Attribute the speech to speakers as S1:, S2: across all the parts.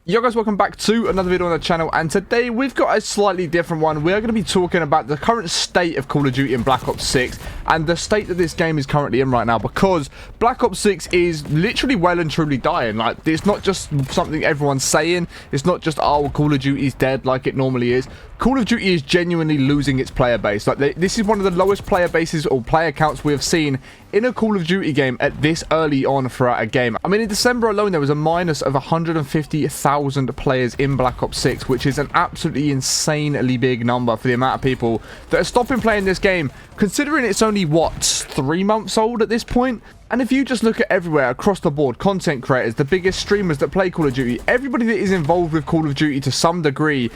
S1: Yo guys, welcome back to another video on the channel, and today we've got a slightly different one. We are going to be talking about the current state of Call of Duty and Black Ops 6 and the state that this game is currently in right now, because Black Ops 6 is literally well and truly dying. Like, it's not just something everyone's saying. It's not just, oh, Call of Duty is dead like it normally is. Call of Duty is genuinely losing its player base. Like, this is one of the lowest player bases or player counts we have seen in a Call of Duty game at this early on throughout a game. I mean, in December alone, there was a minus of 150,000 players in Black Ops 6, which is an absolutely insanely big number for the amount of people that are stopping playing this game, considering it's only, what, 3 months old at this point? And if you just look at everywhere across the board, content creators, the biggest streamers that play Call of Duty, everybody that is involved with Call of Duty to some degree,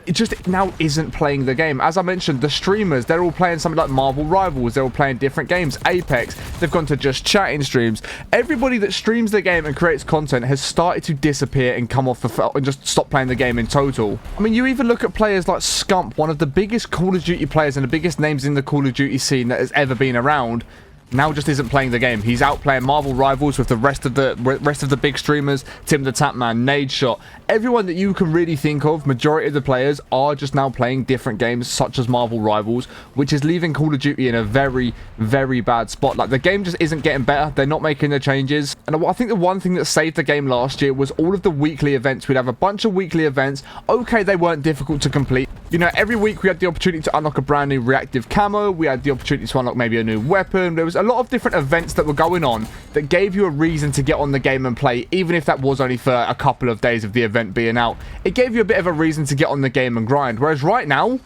S1: it just now isn't playing the game. As I mentioned, the streamers, they're all playing something like Marvel Rivals, they're all playing different games, Apex, they've gone to just chatting streams. Everybody that streams the game and creates content has started to disappear and come off the and just stop playing the game in total. I mean, you even look at players like Scump, one of the biggest Call of Duty players and the biggest names in the Call of Duty scene that has ever been around, now just isn't playing the game. He's out playing Marvel Rivals with the rest of the big streamers, Tim the Tatman, Nadeshot, everyone that you can really think of. Majority of the players are just now playing different games such as Marvel Rivals, which is leaving Call of Duty in a very, very bad spot. Like, the game just isn't getting better. They're not making the changes. And I think the one thing that saved the game last year was all of the weekly events. We'd have a bunch of weekly events. Okay, they weren't difficult to complete. You know, every week we had the opportunity to unlock a brand new reactive camo. We had the opportunity to unlock maybe a new weapon. There was a lot of different events that were going on that gave you a reason to get on the game and play, even if that was only for a couple of days of the event being out. It gave you a bit of a reason to get on the game and grind. Whereas right now,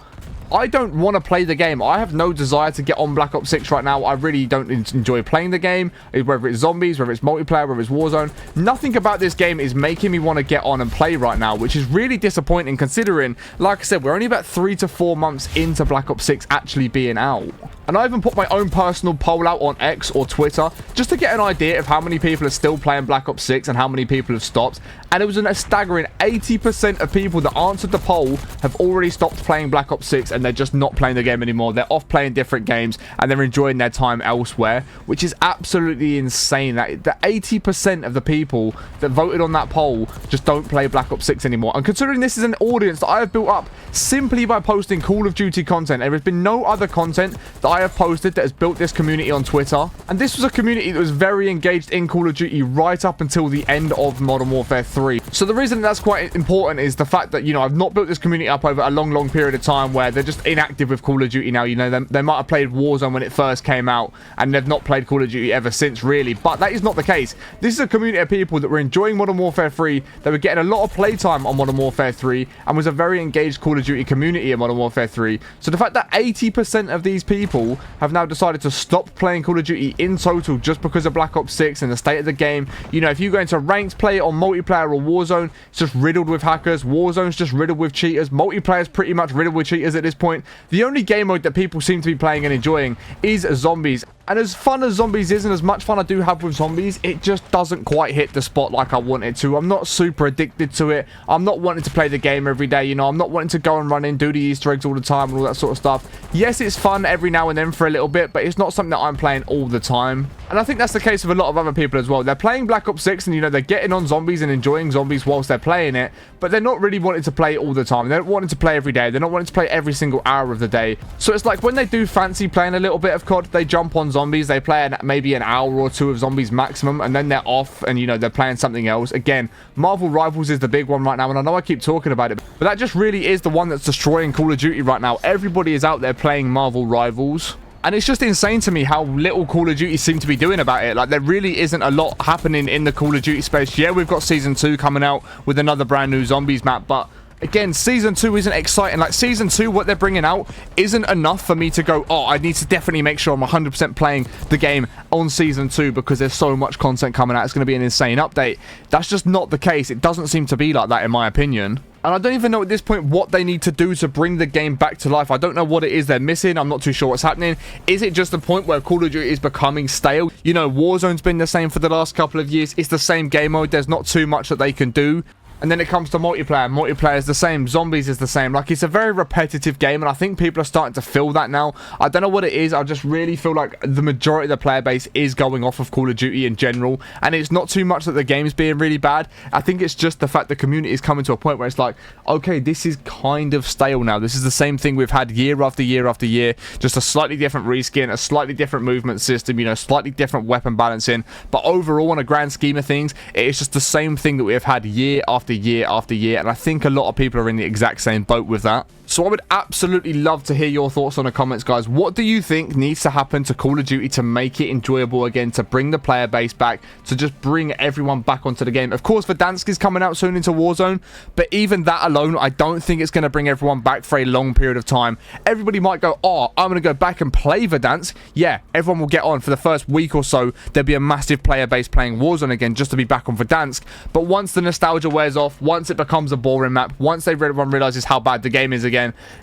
S1: I don't want to play the game. I have no desire to get on Black Ops 6 right now. I really don't enjoy playing the game, whether it's zombies, whether it's multiplayer, whether it's Warzone. Nothing about this game is making me want to get on and play right now, which is really disappointing considering, like I said, we're only about 3 to 4 months into Black Ops 6 actually being out. And I even put my own personal poll out on X or Twitter just to get an idea of how many people are still playing Black Ops 6 and how many people have stopped. And it was a staggering 80% of people that answered the poll have already stopped playing Black Ops 6 and they're just not playing the game anymore. They're off playing different games and they're enjoying their time elsewhere, which is absolutely insane. That the 80% of the people that voted on that poll just don't play Black Ops 6 anymore. And considering this is an audience that I have built up simply by posting Call of Duty content, there has been no other content that I have posted that has built this community on Twitter. And this was a community that was very engaged in Call of Duty right up until the end of Modern Warfare 3. So the reason that's quite important is the fact that, you know, I've not built this community up over a long period of time where they're just inactive with Call of Duty now. You know, they might have played Warzone when it first came out and they've not played Call of Duty ever since, really. But that is not the case. This is a community of people that were enjoying Modern Warfare 3. They were getting a lot of playtime on Modern Warfare 3 and was a very engaged Call of Duty community in Modern Warfare 3. So the fact that 80% of these people have now decided to stop playing Call of Duty in total just because of Black Ops 6 and the state of the game. You know, if you go into ranked play on multiplayer or Warzone, it's just riddled with hackers. Warzone's just riddled with cheaters. Multiplayer's pretty much riddled with cheaters at this point. The only game mode that people seem to be playing and enjoying is zombies. And as fun as zombies is and as much fun I do have with zombies, it just doesn't quite hit the spot like I want it to. I'm not super addicted to it. I'm not wanting to play the game every day, you know. I'm not wanting to go and run in, do the Easter eggs all the time and all that sort of stuff. Yes, it's fun every now and then for a little bit, but it's not something that I'm playing all the time. And I think that's the case with a lot of other people as well. They're playing Black Ops 6 and, you know, they're getting on zombies and enjoying zombies whilst they're playing it, but they're not really wanting to play all the time. They're not wanting to play every day. They're not wanting to play every single hour of the day. So it's like when they do fancy playing a little bit of COD, they jump on zombies, they play maybe an hour or two of zombies maximum, and then they're off and, you know, they're playing something else. Again, Marvel Rivals is the big one right now, and I know I keep talking about it, but that just really is the one that's destroying Call of Duty right now. Everybody is out there playing Marvel Rivals. And it's just insane to me how little Call of Duty seem to be doing about it. Like, there really isn't a lot happening in the Call of Duty space. Yeah, we've got Season 2 coming out with another brand new zombies map, but again, Season 2 isn't exciting. Like, Season 2, what they're bringing out isn't enough for me to go, oh, I need to definitely make sure I'm 100% playing the game on Season 2 because there's so much content coming out. It's going to be an insane update. That's just not the case. It doesn't seem to be like that, in my opinion. And I don't even know at this point what they need to do to bring the game back to life. I don't know what it is they're missing. I'm not too sure what's happening. Is it just the point where Call of Duty is becoming stale? You know, Warzone's been the same for the last couple of years. It's the same game mode. There's not too much that they can do. And then it comes to multiplayer. Multiplayer is the same. Zombies is the same. Like, it's a very repetitive game, and I think people are starting to feel that now. I don't know what it is. I just really feel like the majority of the player base is going off of Call of Duty in general, and it's not too much that the game's being really bad. I think it's just the fact the community is coming to a point where it's like, okay, this is kind of stale now. This is the same thing we've had year after year after year, just a slightly different reskin, a slightly different movement system, you know, slightly different weapon balancing, but overall, on a grand scheme of things, it is just the same thing that we have had year after year after year, and I think a lot of people are in the exact same boat with that. So I would absolutely love to hear your thoughts on the comments, guys. What do you think needs to happen to Call of Duty to make it enjoyable again, to bring the player base back, to just bring everyone back onto the game? Of course, Verdansk is coming out soon into Warzone, but even that alone, I don't think it's going to bring everyone back for a long period of time. Everybody might go, oh, I'm going to go back and play Verdansk. Yeah, everyone will get on. For the first week or so, there'll be a massive player base playing Warzone again just to be back on Verdansk. But once the nostalgia wears off, once it becomes a boring map, once everyone realizes how bad the game is again,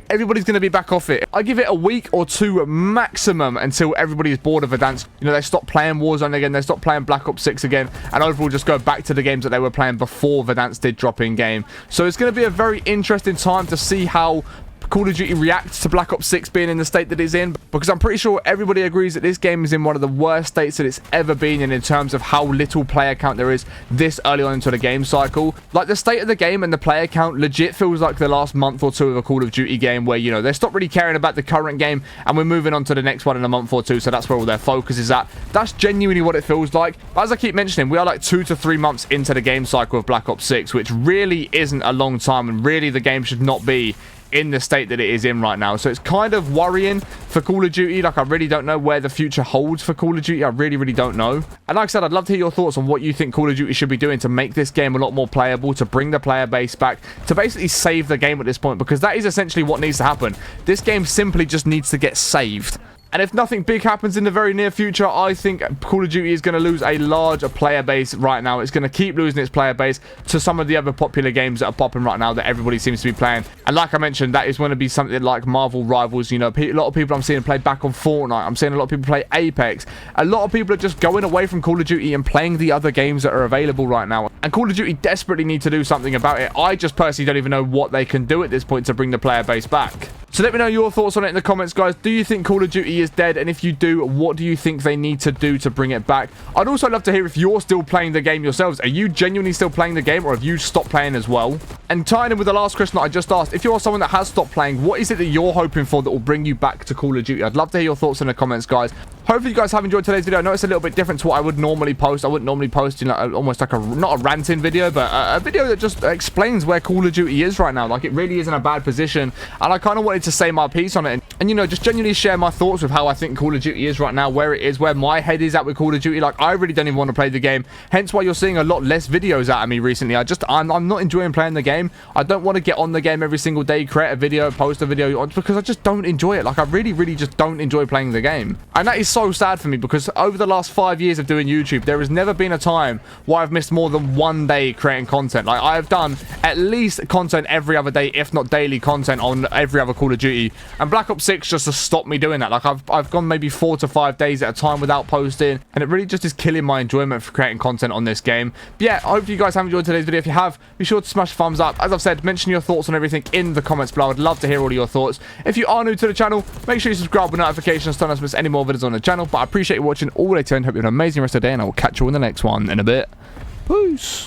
S1: everybody's going to be back off it. I give it a week or two maximum until everybody is bored of Verdansk. You know, they stop playing Warzone again, they stop playing Black Ops 6 again, and overall just go back to the games that they were playing before Verdansk did drop in game. So it's going to be a very interesting time to see how Call of Duty reacts to Black Ops 6 being in the state that it's in, because I'm pretty sure everybody agrees that this game is in one of the worst states that it's ever been in terms of how little player count there is this early on into the game cycle. Like, the state of the game and the player count legit feels like the last month or two of a Call of Duty game where, you know, they stop really caring about the current game and we're moving on to the next one in a month or two, so that's where all their focus is at. That's genuinely what it feels like. As I keep mentioning, we are like 2 to 3 months into the game cycle of Black Ops 6, which really isn't a long time, and really the game should not be in the state that it is in right now. So it's kind of worrying for Call of Duty. Like, I really don't know where the future holds for Call of Duty. I really don't know. And like I said, I'd love to hear your thoughts on what you think Call of Duty should be doing to make this game a lot more playable, to bring the player base back, to basically save the game at this point, because that is essentially what needs to happen. This game simply just needs to get saved. And if nothing big happens in the very near future, I think Call of Duty is going to lose a larger player base right now. It's going to keep losing its player base to some of the other popular games that are popping right now that everybody seems to be playing. And like I mentioned, that is going to be something like Marvel Rivals. You know, a lot of people I'm seeing play back on Fortnite. I'm seeing a lot of people play Apex. A lot of people are just going away from Call of Duty and playing the other games that are available right now. And Call of Duty desperately need to do something about it. I just personally don't even know what they can do at this point to bring the player base back. So let me know your thoughts on it in the comments, guys. Do you think Call of Duty is dead? And if you do, what do you think they need to do to bring it back? I'd also love to hear if you're still playing the game yourselves. Are you genuinely still playing the game, or have you stopped playing as well? And tying in with the last question that I just asked, if you're someone that has stopped playing, what is it that you're hoping for that will bring you back to Call of Duty? I'd love to hear your thoughts in the comments, guys. Hopefully you guys have enjoyed today's video. I know it's a little bit different to what I would normally post. I wouldn't normally post, you know, almost like not a ranting video, but a video that just explains where Call of Duty is right now. Like, it really is in a bad position, and I kind of wanted to say my piece on it, and you know, just genuinely share my thoughts with how I think Call of Duty is right now, where it is, where my head is at with Call of Duty. Like, I really don't even want to play the game, hence why you're seeing a lot less videos out of me recently. I'm not enjoying playing the game. I don't want to get on the game every single day, create a video, post a video, because I just don't enjoy it. Like, I really just don't enjoy playing the game, and that is so sad for me, because over the last 5 years of doing YouTube, there has never been a time where I've missed more than one day creating content. Like, I've done at least content every other day, if not daily content on every other Call of Duty, and Black Ops 6 just to stop me doing that. Like, I've gone maybe 4 to 5 days at a time without posting, and it really just is killing my enjoyment for creating content on this game. But yeah, I hope you guys have enjoyed today's video. If you have, be sure to smash the thumbs up. As I've said, mention your thoughts on everything in the comments below. I'd love to hear all of your thoughts. If you are new to the channel, make sure you subscribe with notifications so you don't miss any more videos on the channel. But I appreciate you watching all the way to the end. Hope you have an amazing rest of the day, and I will catch you in the next one in a bit. Peace.